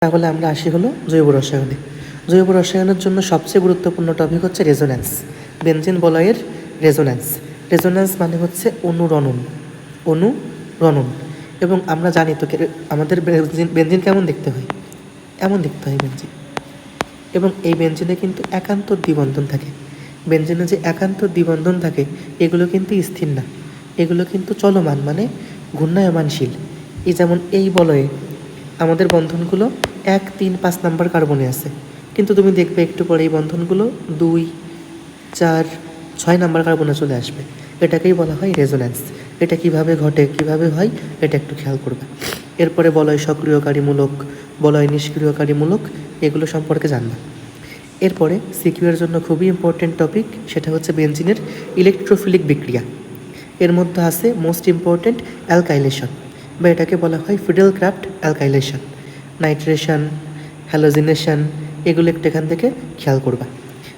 তাহলে আমরা আসি হলো জৈব রসায়নে। জৈব রসায়নের জন্য সবচেয়ে গুরুত্বপূর্ণ টপিক হচ্ছে রেজোন্যান্স। বেনজিন বলয়ের রেজোন্যান্স। রেজোন্যান্স মানে হচ্ছে অনুরণন। অনুরণন। এবং আমরা জানি তো আমাদের বেনজিন কেমন দেখতে হয়, এমন দেখতে হয় বেনজিন। এবং এই বেনজিনে কিন্তু একান্ত দ্বিবন্ধন থাকে। বেনজিনে যে একান্ত দ্বিবন্ধন থাকে এগুলো কিন্তু স্থির না, এগুলো কিন্তু চলমান, মানে ঘূর্ণায়মানশীল। এই যেমন এই বলয়ে আমাদের বন্ধনগুলো 1, 3, 5 নাম্বার কার্বনে আছে, কিন্তু তুমি দেখবে একটু পরে এই বন্ধনগুলো 2, 4, 6 নাম্বার কার্বনে চলে আসবে। এটাকেই বলা হয় রেজোন্যান্স। এটা কিভাবে ঘটে, কিভাবে হয়, এটা একটু খেয়াল করবে। এরপরে বলয় সক্রিয়কারীমূলক, বলয় নিষ্ক্রিয়কারীমূলক, এগুলো সম্পর্কে জানবে। এরপরে সিকিউর জন্য খুবই ইম্পর্টেন্ট টপিক, সেটা হচ্ছে বেনজিনের ইলেকট্রোফিলিক বিক্রিয়া। এর মধ্যে আছে মোস্ট ইম্পর্টেন্ট অ্যালকাইলেশন, বা এটাকে বলা হয় fiddle craft alkylation, nitration, halogenation, এগুলো একটু এখান থেকে খেয়াল করবা।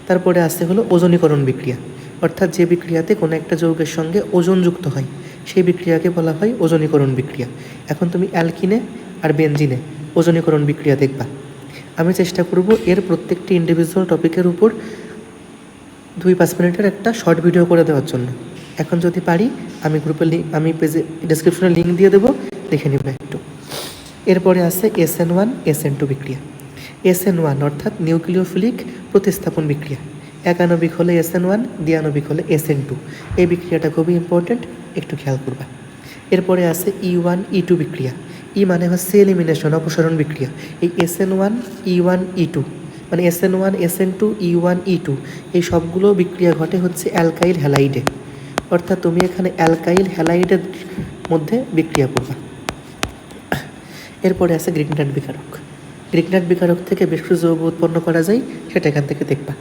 তারপরে আসছে হলো ওজনীকরণ বিক্রিয়া, অর্থাৎ যে বিক্রিয়াতে কোনো একটা যৌগের সঙ্গে ওজন যুক্ত হয় সেই বিক্রিয়াকে বলা হয় ওজনীকরণ বিক্রিয়া। এখন তুমি অ্যালকিনে আর বেনজিনে ওজনীকরণ বিক্রিয়া দেখবা। আমি চেষ্টা করব এর প্রত্যেকটি ইন্ডিভিজুয়াল টপিকের উপর 2-5 মিনিটের একটা শর্ট ভিডিও করে দেওয়ার জন্য। এখন যদি পারি আমি গ্রুপে আমি পেজে ডেসক্রিপশনে লিঙ্ক দিয়ে দেবো, দেখে নেবে একটু। এরপরে আছে SN1 SN2 বিক্রিয়া। SN1 অর্থাৎ নিউক্লিওফিলিক প্রতিস্থাপন বিক্রিয়া। একাণবিক হলে SN1, দ্বিআণবিক হলে SN2। এই বিক্রিয়াটা খুবই ইম্পর্টেন্ট, একটু খেয়াল করবা। এরপরে আছে E1 E2 বিক্রিয়া। ই মানে হচ্ছে এলিমিনেশন, অপসারণ বিক্রিয়া। এই SN1 E1 E2 মানে SN1 SN2 E1 E2 এই সবগুলো বিক্রিয়া ঘটে হচ্ছে অ্যালকাইল হ্যালাইডে, অর্থাৎ তুমি এখানে অ্যালকাইল হ্যালাইডের মধ্যে বিক্রিয়া করবা। এরপরে আছে গ্রিগনাট বিকারক। গ্রিগনাট বিকারক থেকে বেশ কিছু যৌগ উৎপন্ন করা যায়, সেটা এখান থেকে দেখবা।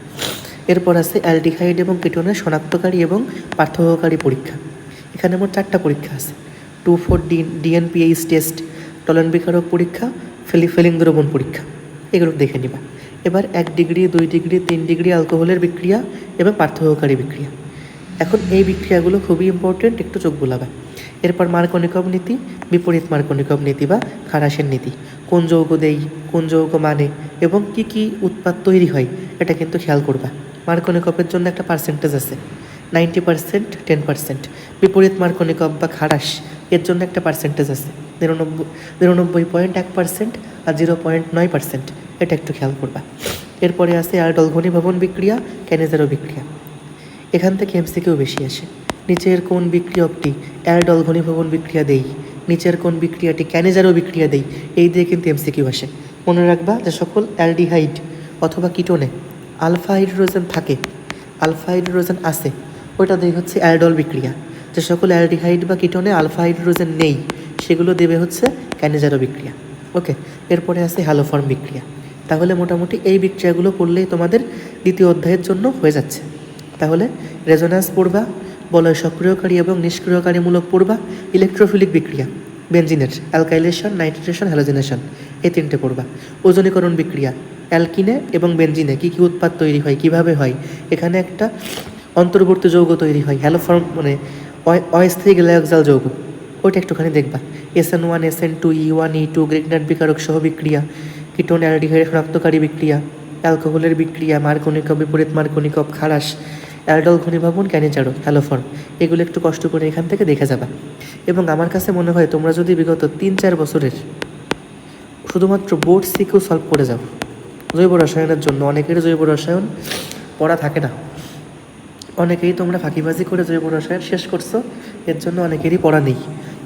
এরপর আছে অ্যালডিহাইড এবং কিটোনের শনাক্তকারী এবং পার্থক্যকারী পরীক্ষা। এখানে মোট 4টা পরীক্ষা আছে: 2,4 DNPH টেস্ট, টলন বিকারক পরীক্ষা, ফেলিং দ্রবণ পরীক্ষা, এগুলো দেখে নিবা। এবার 1 ডিগ্রি, 2 ডিগ্রি, 3 ডিগ্রি অ্যালকোহলের বিক্রিয়া এবং পার্থক্যকারী বিক্রিয়া। এখন এই বিক্রিয়াগুলো খুবই ইম্পর্টেন্ট, একটু চোখ বুলাবা। এরপর মার্কনিকভ নীতি, বিপরীত মার্কনিকভ নীতি বা খারাসের নীতি, কোন যৌগ দেই, কোন যৌগ মানে, এবং কি কি উৎপাদ তৈরি হয়, এটা কিন্তু খেয়াল করবা। মার্কনিকভের জন্য একটা পার্সেন্টেজ আছে, 90%, 10%। বিপরীত মার্কনিকভ বা খারাস, এর জন্য একটা পার্সেন্টেজ আছে 99.1% আর 0.9%। এটা একটু খেয়াল করবা। এরপরে আছে অ্যালডল ঘনীভবন বিক্রিয়া, ক্যানিজারো বিক্রিয়া। এখান থেকে এমসিকিউ বেশি আসে। নিচের কোন বিক্রিয়কটি অ্যালডল ঘনীভবন বিক্রিয়া দেই, নিচের কোন বিক্রিয়াটি ক্যানিজারো বিক্রিয়া দেই, এই দিয়ে কিন্তু এমসিকিউ আসে। মনে রাখবা যে সকল অ্যালডিহাইড অথবা কিটোনে আলফা হাইড্রোজেন থাকে, আলফা হাইড্রোজেন আছে, ওইটা দিয়ে হচ্ছে অ্যালডল বিক্রিয়া। যে সকল অ্যালডিহাইড বা কিটোনে আলফা হাইড্রোজেন নেই সেগুলো দেবে হচ্ছে ক্যানিজারো বিক্রিয়া। ওকে, এরপরে আছে হ্যালোফর্ম বিক্রিয়া। তাহলে মোটামুটি এই বিক্রিয়াগুলো পড়লেই তোমাদের দ্বিতীয় অধ্যায়ের জন্য হয়ে যাচ্ছে। তাহলে রেজোন্যান্স পড়বা, বলয় সক্রিয়কারী এবং নিষ্ক্রিয়কারীমূলক পড়বা, ইলেকট্রোফিলিক বিক্রিয়া বেনজিনের, অ্যালকাইলেশন, নাইট্রেশন, হ্যালোজিনেশন, এই 3টে পড়বা। ওজনীকরণ বিক্রিয়া অ্যালকিনে এবং বেনজিনে কী কী উৎপাদ তৈরি হয়, কিভাবে হয়, এখানে একটা অন্তর্বর্তী যৌগ তৈরি হয়, হ্যালোফর্ম মানে অস্থায়ী গ্লাইকোজাল যৌগ, ওইটা একটুখানি দেখবা। SN1 SN2 E1 E2 Grignard বিকারক সহ বিক্রিয়া, কিটোন অ্যালডিহাইড শনাক্তকারী বিক্রিয়া, অ্যালকোহলের বিক্রিয়া, মার্কনিকভ, বিপরীত মার্কনিকভ, খারাস, অ্যালডল ঘনীভবন, ক্যানিজারো, হ্যালোফর্ম, এগুলো একটু কষ্ট করে এখান থেকে দেখে যাবা। এবং আমার কাছে মনে হয় তোমরা যদি বিগত 3-4 বছরের শুধুমাত্র বোর্ড সিকিউ সলভ করে যাও জৈব রসায়নের জন্য, অনেকের জৈব রসায়ন পড়া থাকে না, অনেকেই তোমরা ফাঁকিবাজি করে জৈব রসায়ন শেষ করছো, এর জন্য অনেকেরই পড়া নেই।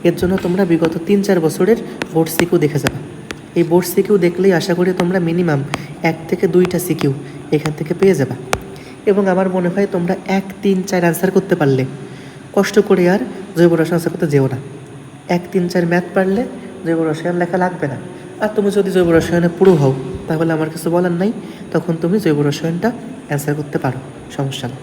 এর জন্য তোমরা বিগত 3-4 বছরের বোর্ড সিকিউ দেখে যাবে। এই বোর্ড সিকিউ দেখলেই আশা করি তোমরা মিনিমাম 1 থেকে 2টা সিকিউ এখান থেকে পেয়ে যাবা। এবং আমার মনে হয় তোমরা 1, 3, 4 অ্যান্সার করতে পারলে কষ্ট করে আর জৈব রসায়ন অ্যান্সার করতে যেও না। 1, 3, 4 ম্যাথ পারলে জৈব রসায়ন লেখা লাগবে না। আর তুমি যদি জৈব রসায়নে পুরো হও তাহলে আমার কিছু বলার নাই, তখন তুমি জৈব রসায়নটা অ্যান্সার করতে পারো, সমস্যা নেই।